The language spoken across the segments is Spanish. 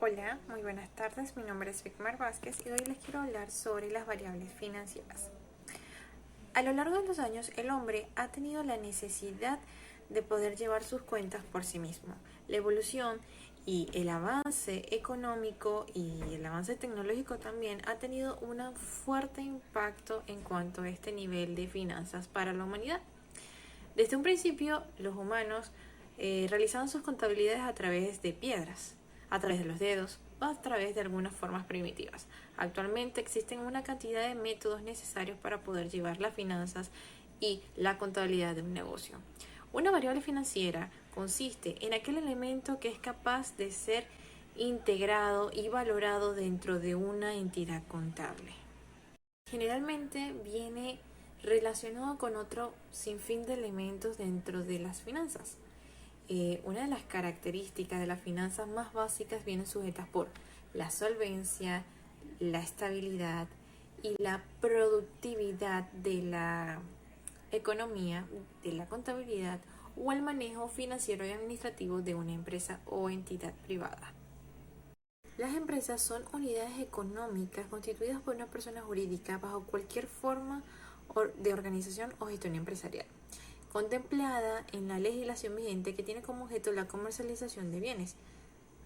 Hola, muy buenas tardes. Mi nombre es Vicmar Vázquez y hoy les quiero hablar sobre las variables financieras. A lo largo de los años, el hombre ha tenido la necesidad de poder llevar sus cuentas por sí mismo. La evolución y el avance económico y el avance tecnológico también ha tenido un fuerte impacto en cuanto a este nivel de finanzas para la humanidad. Desde un principio, los humanos realizaban sus contabilidades a través de piedras, a través de los dedos o a través de algunas formas primitivas. Actualmente existen una cantidad de métodos necesarios para poder llevar las finanzas y la contabilidad de un negocio. Una variable financiera consiste en aquel elemento que es capaz de ser integrado y valorado dentro de una entidad contable. Generalmente viene relacionado con otro sinfín de elementos dentro de las finanzas. Una de las características de las finanzas más básicas vienen sujetas por la solvencia, la estabilidad y la productividad de la economía, de la contabilidad o el manejo financiero y administrativo de una empresa o entidad privada. Las empresas son unidades económicas constituidas por una persona jurídica bajo cualquier forma de organización o gestión empresarial, contemplada en la legislación vigente que tiene como objeto la comercialización de bienes.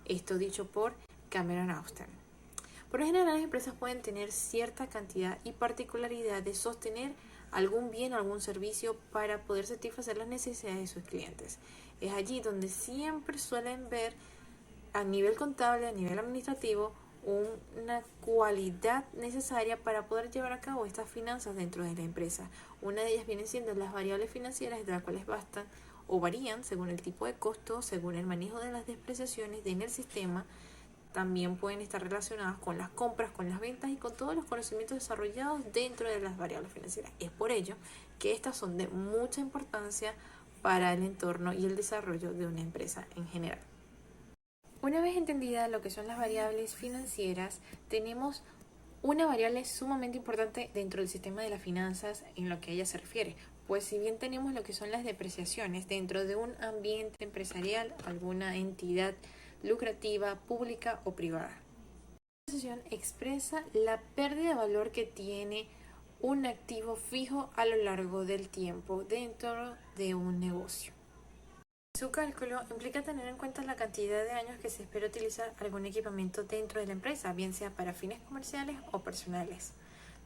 Esto dicho por Cameron Austin. Por lo general, las empresas pueden tener cierta cantidad y particularidad de sostener algún bien o algún servicio para poder satisfacer las necesidades de sus clientes. Es allí donde siempre suelen ver a nivel contable, a nivel administrativo, una cualidad necesaria para poder llevar a cabo estas finanzas dentro de la empresa. Una de ellas viene siendo las variables financieras, de las cuales bastan o varían según el tipo de costo, según el manejo de las depreciaciones en el sistema. También pueden estar relacionadas con las compras, con las ventas y con todos los conocimientos desarrollados dentro de las variables financieras. Es por ello que estas son de mucha importancia para el entorno y el desarrollo de una empresa en general. Una vez entendida lo que son las variables financieras, tenemos una variable sumamente importante dentro del sistema de las finanzas en lo que a ella se refiere, pues si bien tenemos lo que son las depreciaciones dentro de un ambiente empresarial, alguna entidad lucrativa, pública o privada. La depreciación expresa la pérdida de valor que tiene un activo fijo a lo largo del tiempo dentro de un negocio. Su cálculo implica tener en cuenta la cantidad de años que se espera utilizar algún equipamiento dentro de la empresa, bien sea para fines comerciales o personales.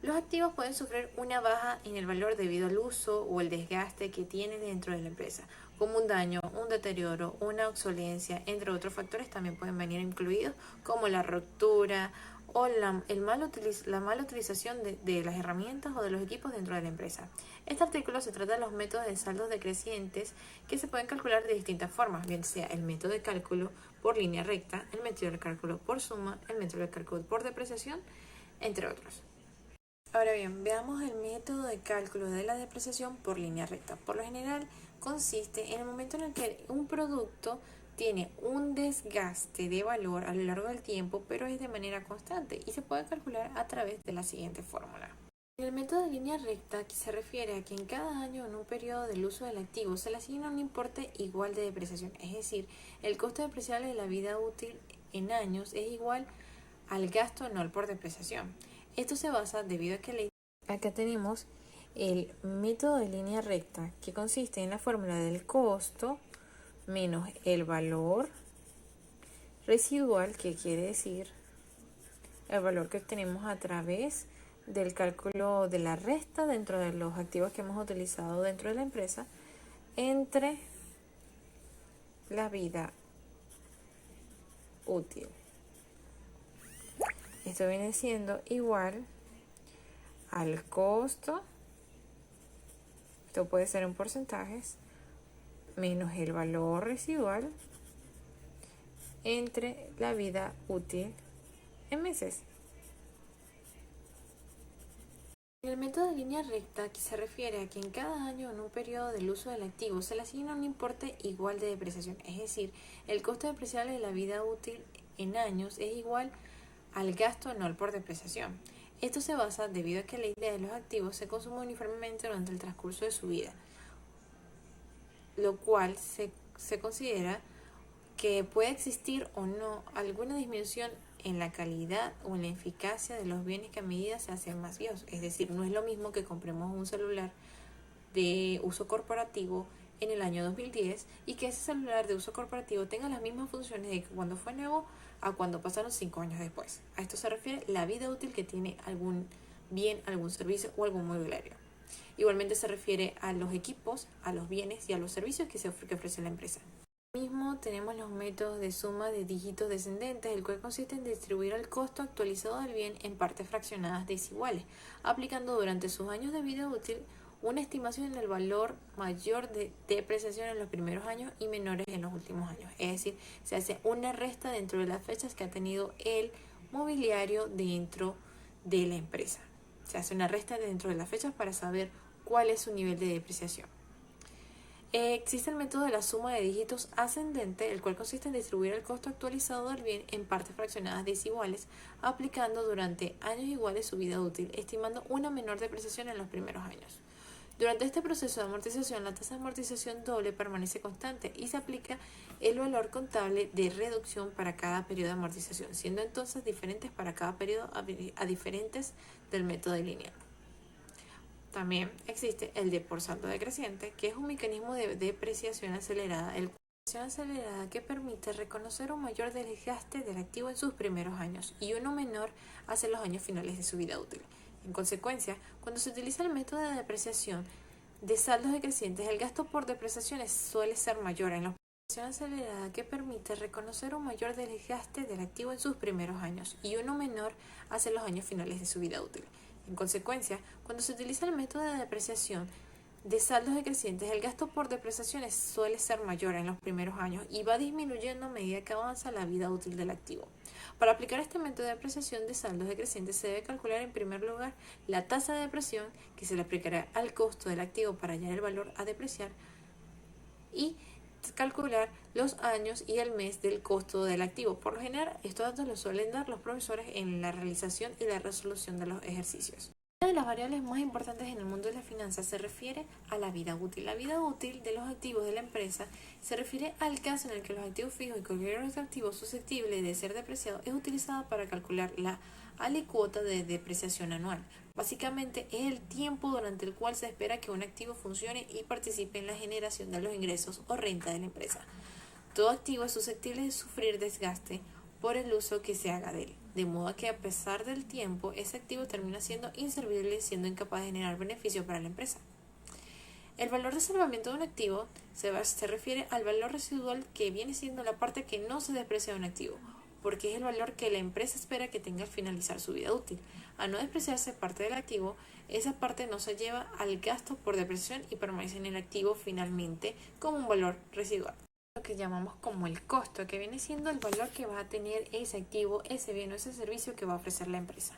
Los activos pueden sufrir una baja en el valor debido al uso o el desgaste que tienen dentro de la empresa, como un daño, un deterioro, una obsolencia, entre otros factores también pueden venir incluidos como la ruptura o la mala utilización de las herramientas o de los equipos dentro de la empresa. Este artículo se trata de los métodos de saldos decrecientes que se pueden calcular de distintas formas, bien sea el método de cálculo por línea recta, el método de cálculo por suma, el método de cálculo por depreciación, entre otros. Ahora bien, veamos el método de cálculo de la depreciación por línea recta. Por lo general, consiste en el momento en el que un producto tiene un desgaste de valor a lo largo del tiempo, pero es de manera constante y se puede calcular a través de la siguiente fórmula. En el método de línea recta se refiere a que en cada año en un periodo del uso del activo se le asigna un importe igual de depreciación, es decir, el costo depreciable de la vida útil en años es igual al gasto anual por depreciación. Esto se basa debido a que acá tenemos el método de línea recta, que consiste en la fórmula del costo menos el valor residual, que quiere decir el valor que obtenemos a través del cálculo de la resta dentro de los activos que hemos utilizado dentro de la empresa, entre la vida útil. Esto viene siendo igual al costo, esto puede ser en porcentajes, menos el valor residual entre la vida útil en meses. En el método de línea recta, que se refiere a que en cada año en un periodo del uso del activo se le asigna un importe igual de depreciación, es decir, el costo depreciable de la vida útil en años es igual al gasto anual por depreciación. Esto se basa debido a que la idea de los activos se consume uniformemente durante el transcurso de su vida, lo cual se considera que puede existir o no alguna disminución en la calidad o en la eficacia de los bienes que a medida se hacen más viejos. Es decir, no es lo mismo que compremos un celular de uso corporativo en el año 2010 y que ese celular de uso corporativo tenga las mismas funciones de cuando fue nuevo a cuando pasaron 5 años después. A esto se refiere la vida útil que tiene algún bien, algún servicio o algún mobiliario. Igualmente se refiere a los equipos, a los bienes y a los servicios que ofrece la empresa. Mismo tenemos los métodos de suma de dígitos descendentes, el cual consiste en distribuir el costo actualizado del bien en partes fraccionadas desiguales, aplicando durante sus años de vida útil una estimación en el valor mayor de depreciación en los primeros años y menores en los últimos años. Es decir, se hace una resta dentro de las fechas que ha tenido el mobiliario dentro de la empresa. Se hace una resta dentro de las fechas para saber cuál es su nivel de depreciación. Existe el método de la suma de dígitos ascendente, el cual consiste en distribuir el costo actualizado del bien en partes fraccionadas desiguales, aplicando durante años iguales su vida útil, estimando una menor depreciación en los primeros años. Durante este proceso de amortización, la tasa de amortización doble permanece constante y se aplica el valor contable de reducción para cada periodo de amortización, siendo entonces diferentes para cada periodo a diferentes del método lineal. También existe el de por saldo decreciente, que es un mecanismo de depreciación acelerada, que permite reconocer un mayor desgaste del activo en sus primeros años y uno menor hacia los años finales de su vida útil. En consecuencia, cuando se utiliza el método de depreciación de saldos decrecientes, el gasto por depreciaciones suele ser mayor en la depreciación acelerada, que permite reconocer un mayor desgaste del activo en sus primeros años y uno menor hacia los años finales de su vida útil. En consecuencia, cuando se utiliza el método de depreciación de saldos decrecientes, el gasto por depreciaciones suele ser mayor en los primeros años y va disminuyendo a medida que avanza la vida útil del activo. Para aplicar este método de depreciación de saldos decrecientes se debe calcular en primer lugar la tasa de depreciación que se le aplicará al costo del activo para hallar el valor a depreciar y calcular los años y el mes del costo del activo. Por lo general, estos datos los suelen dar los profesores en la realización y la resolución de los ejercicios. Una de las variables más importantes en el mundo de las finanzas se refiere a la vida útil. La vida útil de los activos de la empresa se refiere al caso en el que los activos fijos y cualquier otro activo susceptible de ser depreciado es utilizada para calcular la alicuota de depreciación anual. Básicamente es el tiempo durante el cual se espera que un activo funcione y participe en la generación de los ingresos o renta de la empresa. Todo activo es susceptible de sufrir desgaste por el uso que se haga de él, de modo que a pesar del tiempo, ese activo termina siendo inservible, siendo incapaz de generar beneficio para la empresa. El valor de salvamiento de un activo se refiere al valor residual, que viene siendo la parte que no se deprecia de un activo, porque es el valor que la empresa espera que tenga al finalizar su vida útil. Al no despreciarse parte del activo, esa parte no se lleva al gasto por depreciación y permanece en el activo finalmente como un valor residual. Lo que llamamos como el costo, que viene siendo el valor que va a tener ese activo, ese bien o ese servicio que va a ofrecer la empresa.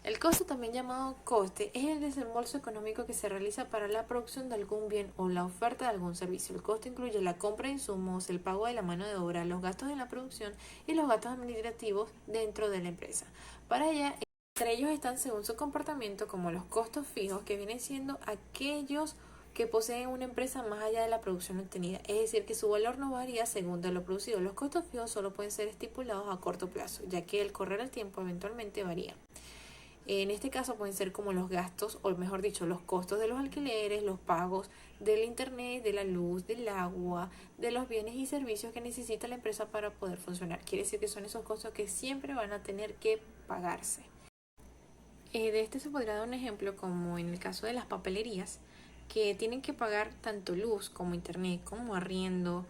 El costo, también llamado coste, es el desembolso económico que se realiza para la producción de algún bien o la oferta de algún servicio. El costo incluye la compra de insumos, el pago de la mano de obra, los gastos en la producción y los gastos administrativos dentro de la empresa. Para ella, entre ellos están, según su comportamiento, como los costos fijos, que vienen siendo aquellos que poseen una empresa más allá de la producción obtenida, es decir, que su valor no varía según de lo producido. Los costos fijos solo pueden ser estipulados a corto plazo, ya que al correr el tiempo eventualmente varían. En este caso pueden ser como los gastos, o mejor dicho, los costos de los alquileres, los pagos del internet, de la luz, del agua, de los bienes y servicios que necesita la empresa para poder funcionar. Quiere decir que son esos costos que siempre van a tener que pagarse. De este se podría dar un ejemplo como en el caso de las papelerías, que tienen que pagar tanto luz como internet, como arriendo,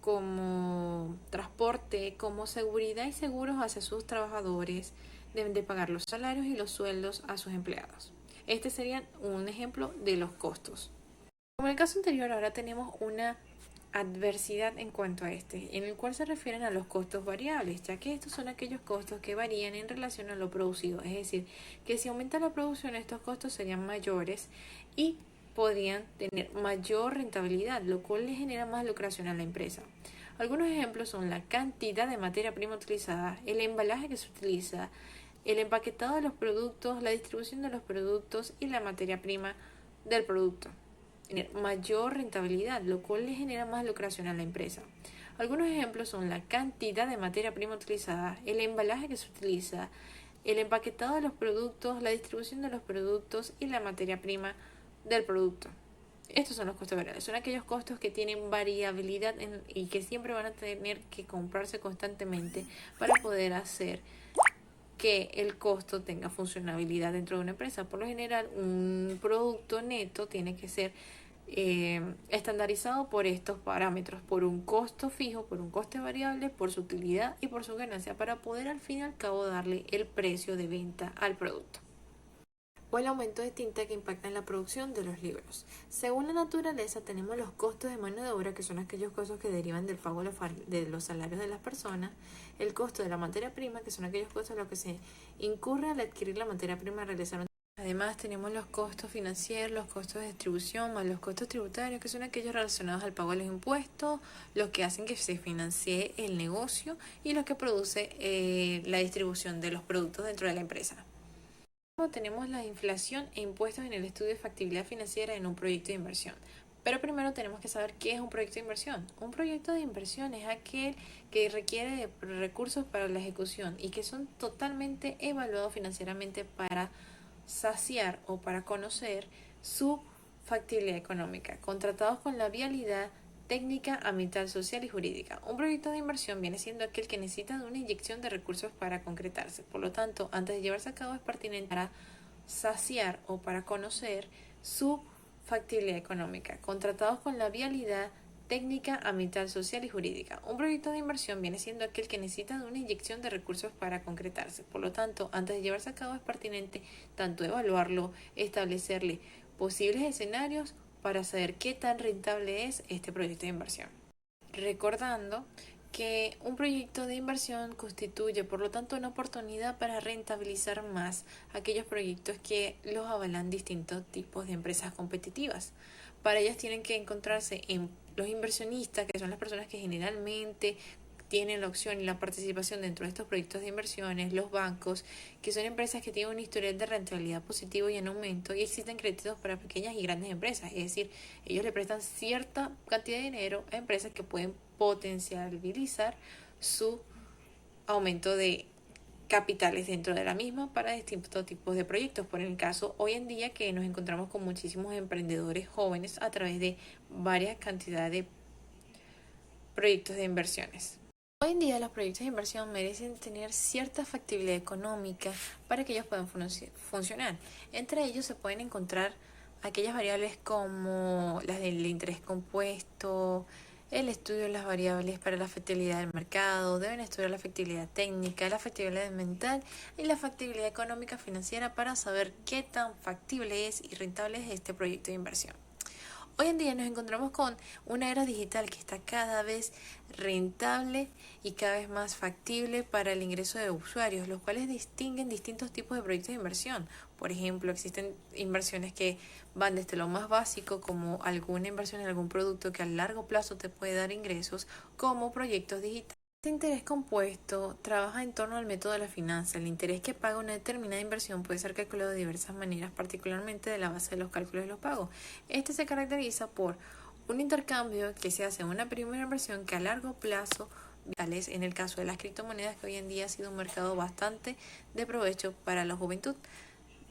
como transporte, como seguridad y seguros hacia sus trabajadores. Deben de pagar los salarios y los sueldos a sus empleados. Este sería un ejemplo de los costos. Como en el caso anterior, ahora tenemos una adversidad en cuanto a este, en el cual se refieren a los costos variables, ya que estos son aquellos costos que varían en relación a lo producido. Es decir, que si aumenta la producción, estos costos serían mayores y podrían tener mayor rentabilidad, lo cual le genera más lucración a la empresa. Algunos ejemplos son la cantidad de materia prima utilizada, el embalaje que se utiliza, el empaquetado de los productos, la distribución de los productos y la materia prima del producto. Tener mayor rentabilidad, lo cual le genera más lucración a la empresa. Algunos ejemplos son la cantidad de materia prima utilizada, el embalaje que se utiliza, el empaquetado de los productos, la distribución de los productos y la materia prima del producto. Estos son los costos variables, son aquellos costos que tienen variabilidad y que siempre van a tener que comprarse constantemente para poder hacer que el costo tenga funcionabilidad dentro de una empresa. Por lo general, un producto neto tiene que ser estandarizado por estos parámetros, por un costo fijo, por un coste variable, por su utilidad y por su ganancia, para poder al fin y al cabo darle el precio de venta al producto. O el aumento de tinta que impacta en la producción de los libros. Según la naturaleza, tenemos los costos de mano de obra, que son aquellos costos que derivan del pago de los salarios de las personas, el costo de la materia prima, que son aquellos costos en los que se incurre al adquirir la materia prima y realizar. Además, tenemos los costos financieros, los costos de distribución, más los costos tributarios, que son aquellos relacionados al pago de los impuestos, los que hacen que se financie el negocio y los que produce la distribución de los productos dentro de la empresa. Tenemos la inflación e impuestos en el estudio de factibilidad financiera en un proyecto de inversión. Pero primero tenemos que saber qué es un proyecto de inversión. Un proyecto de inversión es aquel que requiere de recursos para la ejecución y que son totalmente evaluados financieramente para saciar o para conocer su factibilidad económica, contratados con la vialidad técnica, ambiental, social y jurídica. Un proyecto de inversión viene siendo aquel que necesita de una inyección de recursos para concretarse. Por lo tanto, antes de llevarse a cabo es pertinente para saciar o para conocer su factibilidad económica, contratados con la vialidad técnica, ambiental, social y jurídica. Un proyecto de inversión viene siendo aquel que necesita de una inyección de recursos para concretarse. Por lo tanto, antes de llevarse a cabo es pertinente tanto evaluarlo, establecerle posibles escenarios para saber qué tan rentable es este proyecto de inversión. Recordando que un proyecto de inversión constituye, por lo tanto, una oportunidad para rentabilizar más aquellos proyectos que los avalan distintos tipos de empresas competitivas. Para ellas tienen que encontrarse en los inversionistas, que son las personas que generalmente tienen la opción y la participación dentro de estos proyectos de inversiones, los bancos, que son empresas que tienen un historial de rentabilidad positivo y en aumento, y existen créditos para pequeñas y grandes empresas, es decir, ellos le prestan cierta cantidad de dinero a empresas que pueden potencializar su aumento de capitales dentro de la misma para distintos tipos de proyectos. Por el caso hoy en día que nos encontramos con muchísimos emprendedores jóvenes a través de varias cantidades de proyectos de inversiones. Hoy en día los proyectos de inversión merecen tener cierta factibilidad económica para que ellos puedan funcionar. Entre ellos se pueden encontrar aquellas variables como las del interés compuesto, el estudio de las variables para la factibilidad del mercado, deben estudiar la factibilidad técnica, la factibilidad mental y la factibilidad económica financiera para saber qué tan factible es y rentable es este proyecto de inversión. Hoy en día nos encontramos con una era digital que está cada vez rentable y cada vez más factible para el ingreso de usuarios, los cuales distinguen distintos tipos de proyectos de inversión. Por ejemplo, existen inversiones que van desde lo más básico, como alguna inversión en algún producto que a largo plazo te puede dar ingresos, como proyectos digitales. Este interés compuesto trabaja en torno al método de la finanza. El interés que paga una determinada inversión puede ser calculado de diversas maneras, particularmente de la base de los cálculos de los pagos. Este se caracteriza por un intercambio que se hace en una primera inversión que a largo plazo, tales en el caso de las criptomonedas, que hoy en día ha sido un mercado bastante de provecho para la juventud,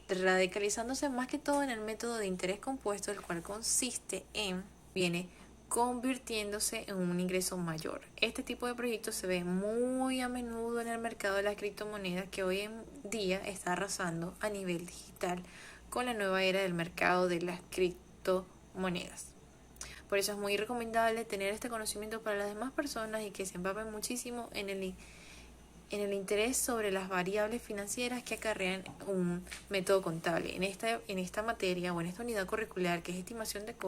radicalizándose más que todo en el método de interés compuesto, el cual consiste en convirtiéndose en un ingreso mayor. Este tipo de proyectos se ve muy a menudo en el mercado de las criptomonedas, que hoy en día está arrasando a nivel digital con la nueva era del mercado de las criptomonedas. Por eso es muy recomendable tener este conocimiento para las demás personas y que se empapen muchísimo en el interés sobre las variables financieras que acarrean un método contable. En esta materia o en esta unidad curricular, que es estimación de costos,